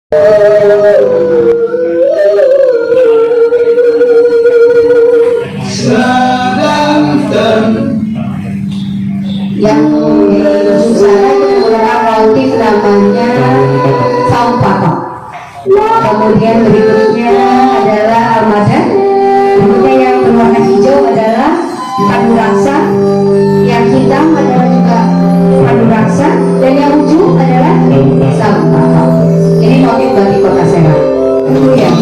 Yang di sana itu menggunakan motif namanya saung patok. Kemudian berikutnya adalah armada. Berikutnya yang berwarna hijau adalah pandu raksa. Yang hitam adalah juga pandu raksa. Dan yang ujung adalah saung patok. Ini motif bagi Kota Serang. Kemudian,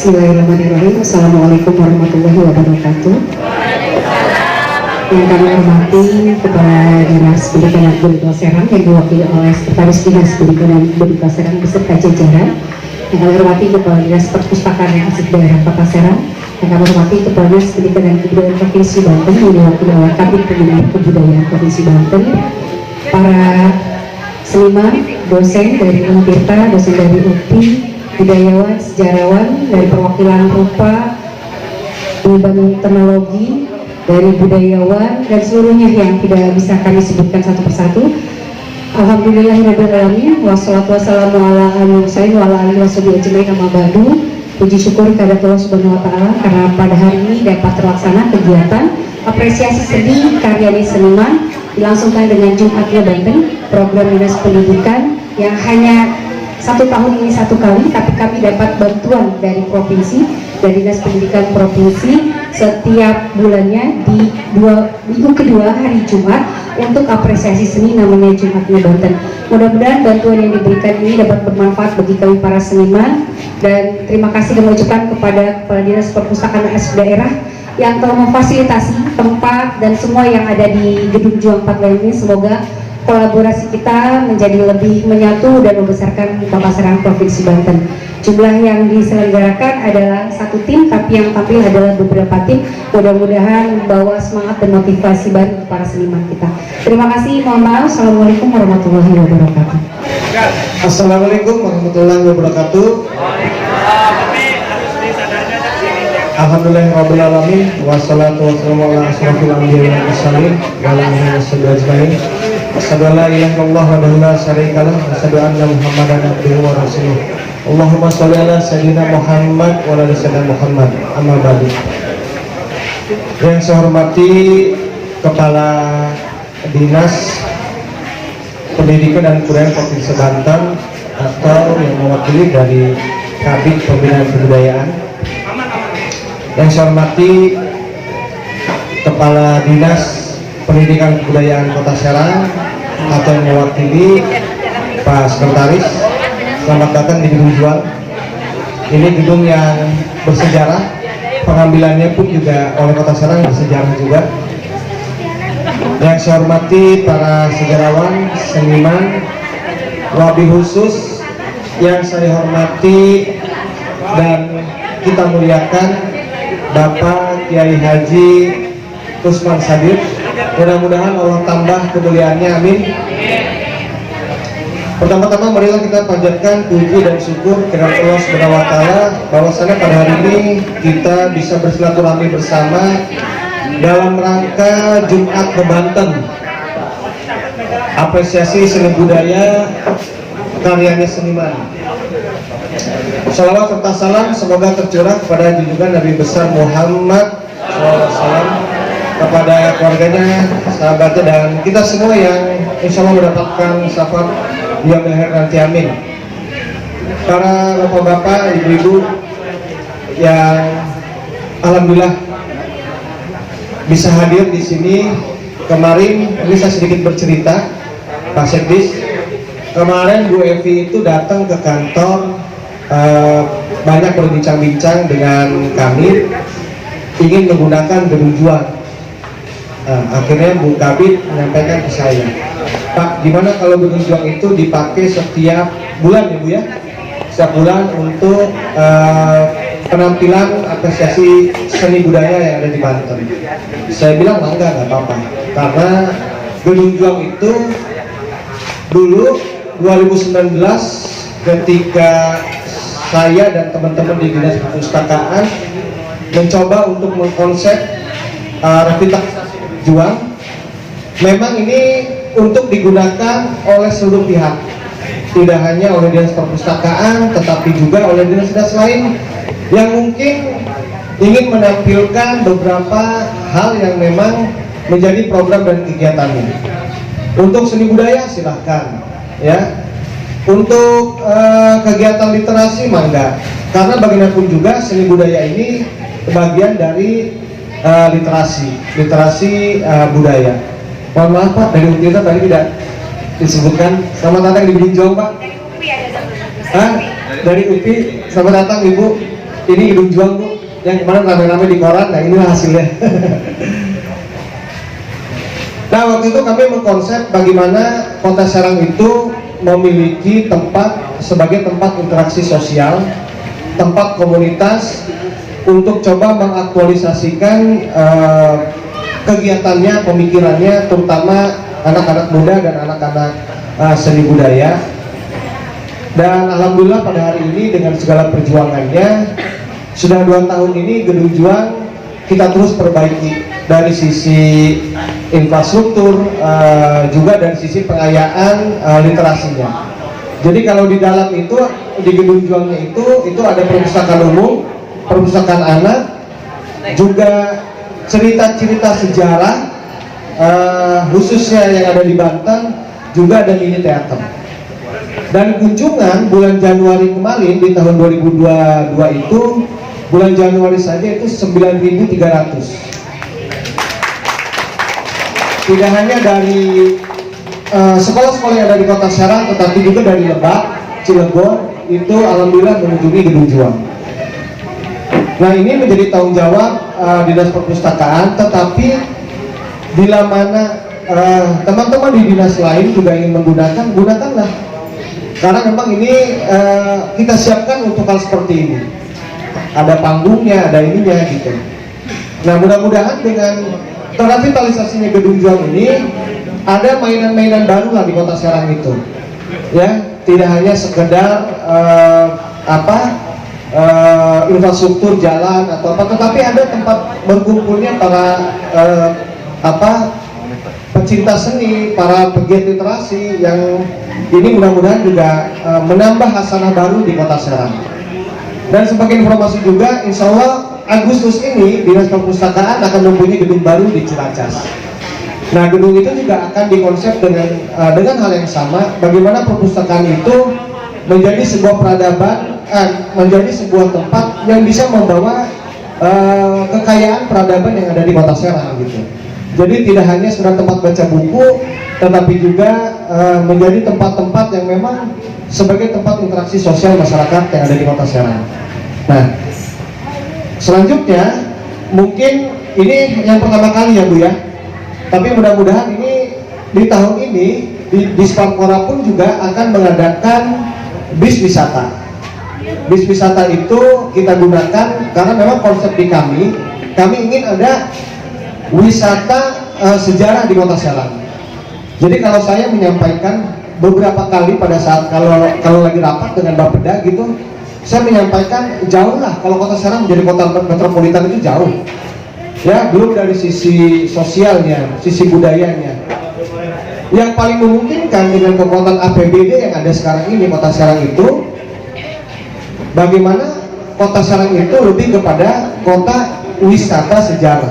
Bismillahirrahmanirrahim. Assalamualaikum warahmatullahi wabarakatuh. Yang kami hormati Kepala Dinas Pendidikan dan Kebudayaan Serang yang diwakili oleh Sekretaris Dinas Pendidikan dan Kebudayaan Serang beserta jajaran. Yang kami hormati Kepala Dinas Perpustakaan yang Asik Daerah Kota Serang. Yang kami hormati Kepala Dinas Pendidikan dan Kebudayaan Provinsi Banten yang diwakili oleh Kabid Pembinaan Kebudayaan Provinsi Banten. Para seniman, dosen dari Untirta, dosen dari UPI, budayawan, sejarawan dari perwakilan rupa, Bandung Teknologi, dari budayawan dan seluruhnya yang tidak bisa kami sebutkan satu persatu. Alhamdulillahirrahmanirrahim. Wassalatu wassalamu ala al-mursalin wa ala alihi washabihi ajmain amma ba'du. Puji syukur kepada Allah Subhanahu wa taala karena pada hari ini dapat terlaksana kegiatan apresiasi seni karya seniman dilangsungkan dengan Jumatnya Banten, program Dinas Pendidikan yang hanya satu tahun ini satu kali, tapi kami dapat bantuan dari provinsi, dari Dinas Pendidikan Provinsi setiap bulannya di minggu kedua hari Jumat untuk apresiasi seni namanya Jumatnya Banten. Mudah-mudahan bantuan yang diberikan ini dapat bermanfaat bagi kami para seniman, dan terima kasih kami ucapkan kepada Kepala Dinas Perpustakaan Asik Daerah yang telah memfasilitasi tempat dan semua yang ada di Gedung Juang 4 lainnya. Semoga kolaborasi kita menjadi lebih menyatu dan membesarkan Kota Serang Provinsi Banten. Jumlah yang diselenggarakan adalah satu tim, tapi yang tampil adalah beberapa tim. Mudah-mudahan membawa semangat dan motivasi baru untuk para seniman kita. Terima kasih, mohon maaf. Assalamualaikum warahmatullahi wabarakatuh. Assalamualaikum warahmatullahi wabarakatuh. Alhamdulillahirabbil alamin, wassalatu wassalamu ala asyrofil anbiya'i wal mursalin wa ala alihi wasallam. Asyhadu an la ilaha illallah wa la syarika lah, asyhadu anna Muhammadan abduhu wa rasuluh. Allahumma shalli ala sayyidina Muhammad wa ala sayyidina Muhammad. Amma ba'du. Yang saya hormati Kepala Dinas Pendidikan dan Kebudayaan Provinsi Banten atau yang mewakili dari Kabid Pembinaan Kebudayaan. Yang saya hormati Kepala Dinas Pendidikan Kebudayaan Kota Serang atau yang mewakili Pak Sekretaris, selamat datang di Gedung Juang. Ini gedung yang bersejarah, pengambilannya pun juga oleh Kota Serang bersejarah juga. Yang saya hormati para sejarawan, seniman, wabil khusus yang saya hormati dan kita muliakan Bapak Kiai Haji Usman Sadir. Mudah-mudahan Allah tambah kemuliaannya, amin. Pertama-tama marilah kita panjatkan puji dan syukur kepada Allah Subhanahu wa taala bahwasanya pada hari ini kita bisa bersilaturahmi bersama dalam rangka Jumat ke Banten. apresiasi seni budaya karyanya seniman. Salawat serta salam semoga tercurah kepada junjungan Nabi besar Muhammad SAW, kepada keluarganya, sahabatnya, dan kita semua yang insya Allah mendapatkan syafaat di yaumil akhir nanti, amin. Para bapak-bapak, ibu-ibu yang alhamdulillah bisa hadir di sini. Kemarin ini saya sedikit bercerita, Pak Sekdis. Kemarin Bu Evi itu datang ke kantor, banyak berbincang-bincang dengan kami, ingin menggunakan gedung juang. Akhirnya Bu Kabit menyampaikan ke saya, Pak, gimana kalau gedung juang itu dipakai setiap bulan ya Bu ya? Setiap bulan untuk penampilan apresiasi seni budaya yang ada di Banten. Saya bilang nggak apa-apa, karena gedung juang itu dulu 2019 ketika saya dan teman-teman di Dinas Perpustakaan mencoba untuk mengkonsep revitalisasi juang, memang ini untuk digunakan oleh seluruh pihak, tidak hanya oleh Dinas Perpustakaan tetapi juga oleh dinas-dinas lain yang mungkin ingin menampilkan beberapa hal yang memang menjadi program dan kegiatannya. Untuk seni budaya silahkan ya, untuk kegiatan literasi mangga, karena bagaimanapun juga seni budaya ini bagian dari literasi budaya. Mohon maaf Pak, dari kita tadi tidak disebutkan. Selamat datang di Binjong Pak. Dari UPI, selamat datang Ibu. Ini gedung juang Bu, yang kemarin rame-rame di koran. Nah inilah hasilnya. Nah waktu itu kami mengkonsep bagaimana Kota Serang itu memiliki tempat sebagai tempat interaksi sosial, tempat komunitas untuk coba mengaktualisasikan kegiatannya, pemikirannya, terutama anak-anak muda dan anak-anak seni budaya. Dan alhamdulillah pada hari ini dengan segala perjuangannya, sudah 2 tahun ini gedung juang kita terus perbaiki dari sisi infrastruktur, juga dari sisi pengayaan literasinya. Jadi kalau di dalam itu, di gedung juangnya itu ada perpustakaan umum, perpustakaan anak, juga cerita-cerita sejarah, khususnya yang ada di Banten, juga ada mini teater. Dan kunjungan bulan Januari kemarin di tahun 2022 itu, bulan Januari saja itu 9.300. Tidak hanya dari sekolah-sekolah yang ada di Kota Serang, tetapi juga dari Lebak, Cilegon, itu alhamdulillah mengunjungi gedung juang. Nah ini menjadi tanggung jawab Dinas Perpustakaan, tetapi bila mana teman-teman di dinas lain juga ingin menggunakan, gunakanlah. Karena memang ini kita siapkan untuk hal seperti ini. Ada panggungnya, ada ininya gitu. Nah mudah-mudahan dengan revitalisasinya gedung juang ini, ada mainan-mainan baru lah di Kota Serang itu. Ya, tidak hanya sekedar infrastruktur jalan atau apa, tetapi ada tempat berkumpulnya para pecinta seni, para pegiat literasi yang ini mudah-mudahan juga menambah hasanah baru di Kota Serang. Dan sebagai informasi juga, insya Allah Agustus ini Dinas Perpustakaan akan mempunyai gedung baru di Ciracas. Nah gedung itu juga akan dikonsep dengan hal yang sama, bagaimana perpustakaan itu menjadi sebuah peradaban, menjadi sebuah tempat yang bisa membawa kekayaan peradaban yang ada di Kota Serang gitu. Jadi tidak hanya sekedar tempat baca buku, tetapi juga menjadi tempat-tempat yang memang sebagai tempat interaksi sosial masyarakat yang ada di Kota Serang. Nah, selanjutnya mungkin ini yang pertama kali ya Bu ya. Tapi mudah-mudahan ini di tahun ini di Sparkora pun juga akan mengadakan bis wisata. Bis wisata itu kita gunakan karena memang konsep di kami ingin ada wisata sejarah di Kota Serang. Jadi kalau saya menyampaikan beberapa kali pada saat kalau lagi rapat dengan Bapeda gitu, saya menyampaikan jauh lah kalau Kota Serang menjadi kota metropolitan itu jauh. Ya, belum dari sisi sosialnya, sisi budayanya. Yang paling memungkinkan dengan kekuatan APBD yang ada sekarang ini kota Serang itu, bagaimana kota Serang itu lebih kepada kota wisata sejarah.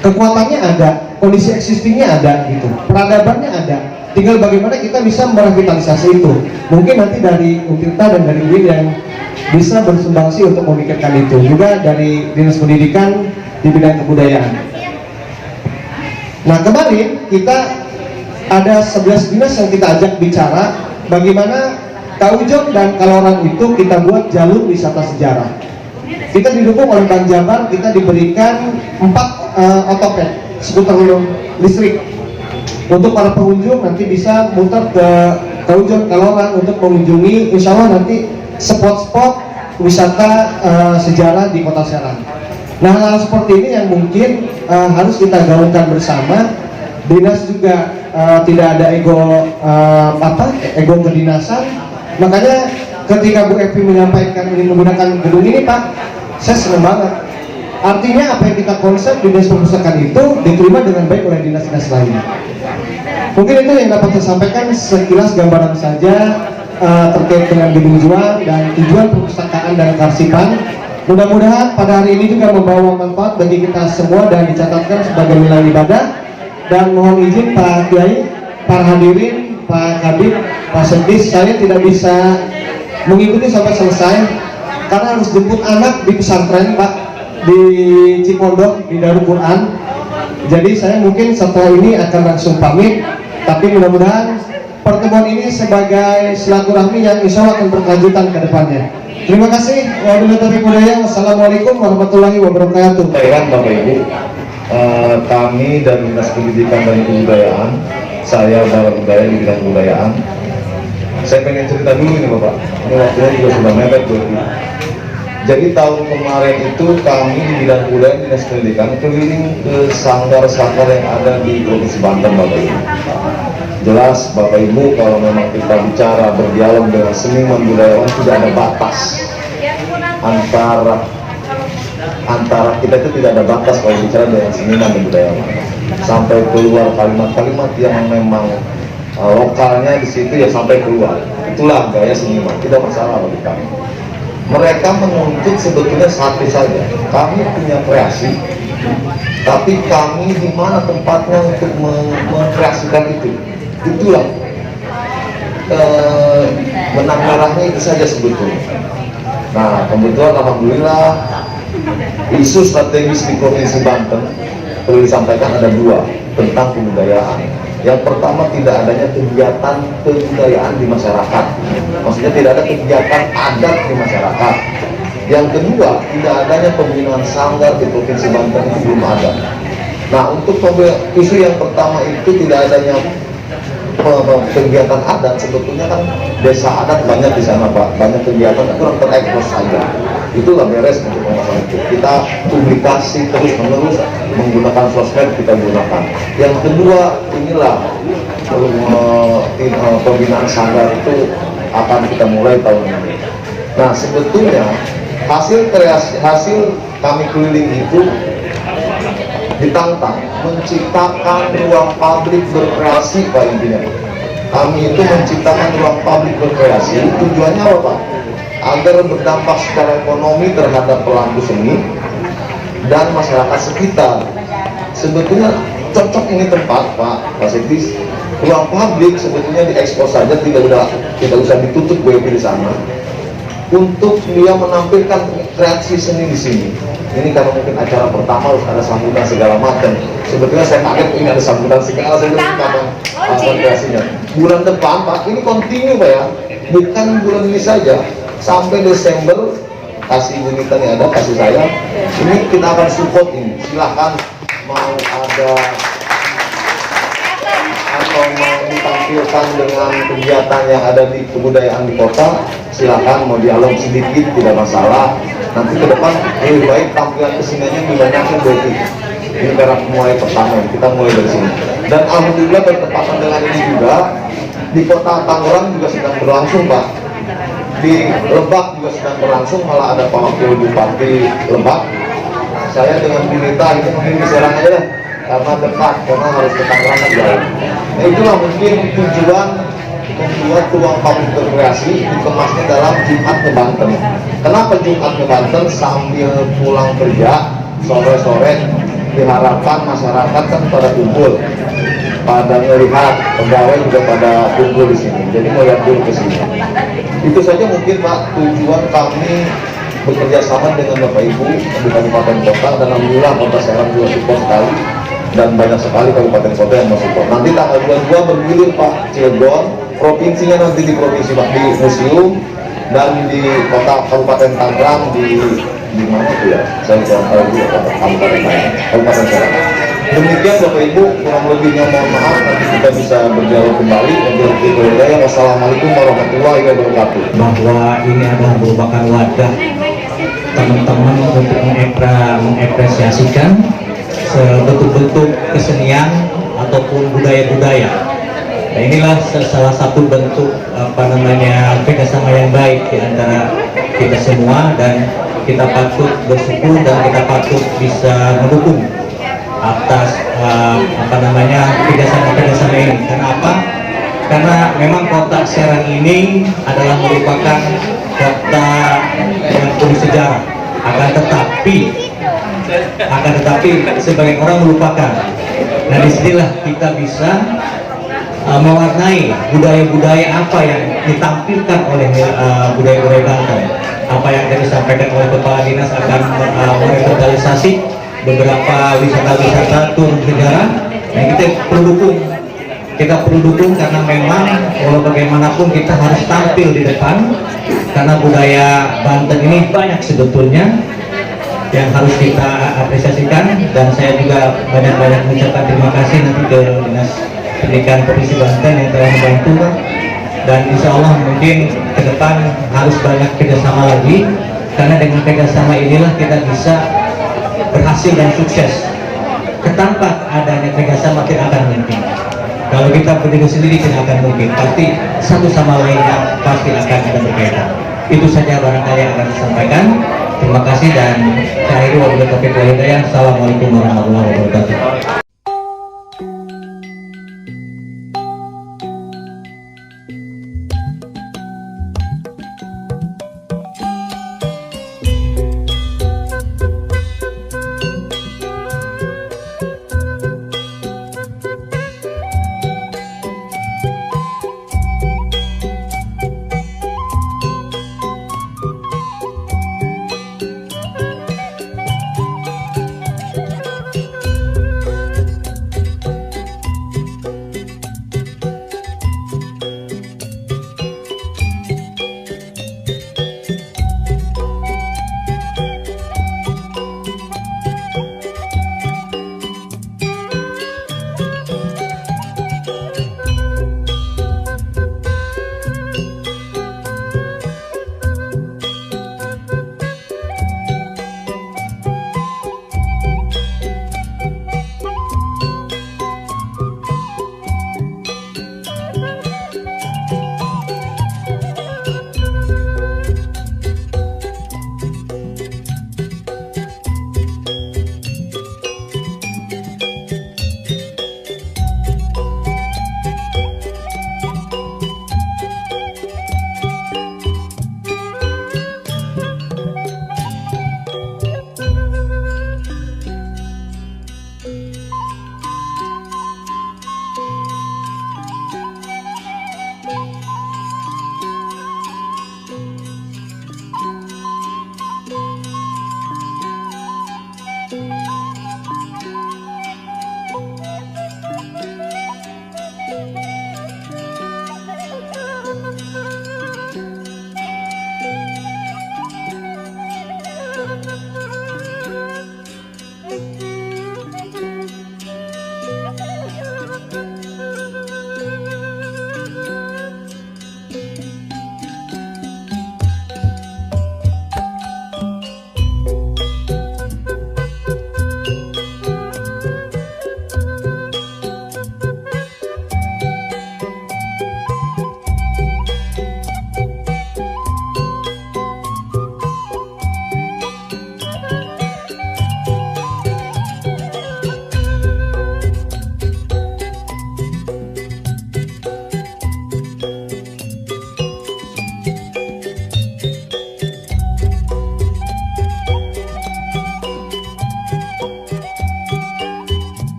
Kekuatannya ada, kondisi existingnya ada gitu, peradabannya ada. Tinggal bagaimana kita bisa merevitalisasi itu. Mungkin nanti dari Untirta dan dari UIN yang bisa bersumbangsi untuk memikirkan itu. Juga dari Dinas Pendidikan di bidang kebudayaan. Nah kemarin kita ada 11 dinas yang kita ajak bicara bagaimana Kaujon dan Kalorang itu kita buat jalur wisata sejarah. Kita didukung oleh Bank Jabar, kita diberikan 4 otopet skuter listrik untuk para pengunjung nanti bisa muter ke Kaujon Kalorang untuk mengunjungi insya Allah nanti spot-spot wisata sejarah di Kota Serang. Nah hal seperti ini yang mungkin harus kita gaungkan bersama. Dinas juga tidak ada ego kedinasan. Makanya ketika Bu Evi menyampaikan ingin menggunakan gedung ini Pak, saya senang banget. Artinya apa yang kita konsep di Dinas Perpustakaan itu diterima dengan baik oleh dinas-dinas lainnya. Mungkin itu yang dapat saya sampaikan sekilas gambaran saja terkait dengan gedung juang dan tujuan perpustakaan dan kearsipan. Mudah-mudahan pada hari ini juga membawa manfaat bagi kita semua dan dicatatkan sebagai nilai ibadah. Dan mohon izin Pak Kiai, para hadirin, Pak Kabid, Pak Sekdis, saya tidak bisa mengikuti sampai selesai karena harus jemput anak di pesantren Pak, di Cipondok di Darul Quran. Jadi saya mungkin setelah ini akan langsung pamit, tapi mudah-mudahan pertemuan ini sebagai silaturahmi yang insya Allah akan berkelanjutan ke depannya. Terima kasih. Wassalamualaikum warahmatullahi wabarakatuh. Bapak Ibu, kami dari Dinas Pendidikan dan Kebudayaan, saya Bara Budaya di bidang kebudayaan. Saya pengen cerita dulu ini Bapak, ini waktunya juga sudah mepet tuh. Jadi tahun kemarin itu kami di bidang kebudayaan Dinas Pendidikan keliling ke sanggar-sanggar yang ada di Provinsi Banten Bapak Ibu. Jelas Bapak Ibu, kalau memang kita bicara berdialog dengan seniman budayawan tidak ada batas antara kita itu, tidak ada batas kalau bicara dengan seniman dan budayawan, sampai keluar kalimat-kalimat yang memang lokalnya di situ ya sampai keluar. Itulah gaya seniman, tidak masalah bagi kami. Mereka menuntut sebetulnya satu saja, kami punya kreasi, tapi kami di mana tempatnya untuk mengkreasikan itu. Itulah benang merahnya itu saja sebetulnya. Nah kebetulan alhamdulillah isu strategis di Provinsi Banten perlu disampaikan ada 2 tentang kebudayaan. Yang pertama, tidak adanya kegiatan kebudayaan di masyarakat, maksudnya tidak ada kegiatan adat di masyarakat. Yang kedua, tidak adanya pembinaan sanggar di Provinsi Banten itu belum ada. Nah untuk isu yang pertama itu tidak adanya kegiatan adat, sebetulnya kan desa adat banyak di sana Pak, banyak kegiatan kurang terekspos saja. Itulah beres untuk masalah itu. Kita publikasi terus menerus menggunakan sosmed, kita gunakan. Yang kedua, inilah pembinaan sanggar itu akan kita mulai tahun ini. Nah sebetulnya hasil kami keliling itu ditantang menciptakan ruang publik berkreasi Pak. Intinya kami itu menciptakan ruang publik berkreasi, tujuannya apa Pak? Agar berdampak secara ekonomi terhadap pelaku seni dan masyarakat sekitar. Sebetulnya cocok ini tempat Pak Sekdis, ruang publik sebetulnya diekspos saja, tidak usah ditutup WP di sana, untuk dia menampilkan kreasi seni di sini. Ini karena mungkin acara pertama harus ada sambutan segala macam. Sebetulnya saya kaget ini ada sambutan segala, saya bilang kapan kreasinya. Bulan depan Pak, ini kontinu Pak ya, bukan bulan ini saja, sampai Desember. Kasih Bunita yang ada, kasih saya, ini kita akan support ini. Silahkan mau ada atau mau ditampilkan dengan kegiatan yang ada di kebudayaan di kota, silahkan. Mau dialog sedikit tidak masalah. Nanti ke depan lebih baik tampilan kesininya dibanyakin berarti. Ini karena mulai pertama, kita mulai dari sini. Dan alhamdulillah bertepatan dengan ini juga di kota Tangerang juga sedang berlangsung Pak. Di Lebak juga sedang berlangsung, malah ada Pak Wakil Bupati Lebak. Saya dengan Bunita itu mungkin di Serang aja lah. karena dekat, karena harus ke Tangerang jauh. Nah itulah mungkin tujuan membuat ruang publik berkreasi dikemasnya dalam Jumat ke Banten. Kenapa Jumat ke Banten? Sambil pulang kerja sore-sore diharapkan masyarakat kan pada kumpul, pada melihat, pegawai juga pada kumpul di sini. Jadi mau lihat dulu ke sini. Itu saja mungkin Pak tujuan kami bekerja sama dengan Bapak Ibu di Kabupaten Kota, dan alhamdulillah Kota Serang juga support sekali, dan banyak sekali kabupaten kota yang mensupport. Nanti tanggal 22 bergilir Pak Cilegon, provinsinya nanti di provinsi Pak di museum, dan di kota Kabupaten Tangerang di mana itu ya? Saya kurang tahu juga Kabupaten Serang. Demikian Bapak Ibu, kurang lebihnya mohon maaf, nanti kita bisa berdialog kembali. Wassalamualaikum warahmatullahi wabarakatuh. Bahwa ini adalah merupakan wadah teman-teman untuk mengapresiasikan bentuk-bentuk kesenian ataupun budaya-budaya. Nah, inilah salah satu bentuk kerjasama yang baik di antara kita semua, dan kita patut bersyukur dan kita patut bisa mendukung atas kerjasama ini. Karena apa? Karena memang kota Serang ini adalah merupakan kota yang penuh sejarah. Akan tetapi sebagian orang melupakan. Nah, disinilah kita bisa mewarnai budaya-budaya apa yang ditampilkan oleh budaya-budaya Banten. Apa yang tadi disampaikan oleh Kepala Dinas akan merevitalisasi beberapa wisata-wisata tur sejarah. Nah, kita perlu dukung karena memang walau bagaimanapun kita harus tampil di depan, karena budaya Banten ini banyak sebetulnya yang harus kita apresiasikan. Dan saya juga banyak-banyak mengucapkan terima kasih nanti ke Dinas Pendidikan Provinsi Banten yang telah membantu, dan insya Allah mungkin ke depan harus banyak kerjasama lagi, karena dengan kerjasama inilah kita bisa berhasil dan sukses. Tanpa adanya kerjasama tidak akan mungkin. Kalau kita berdiri sendiri tidak akan mungkin. Pasti satu sama lainnya pasti akan ada berkaitan. Itu saja barangkali yang akan disampaikan. Terima kasih, dan saya akhiri wabillahi taufiq wal hidayah. Assalamualaikum warahmatullahi wabarakatuh.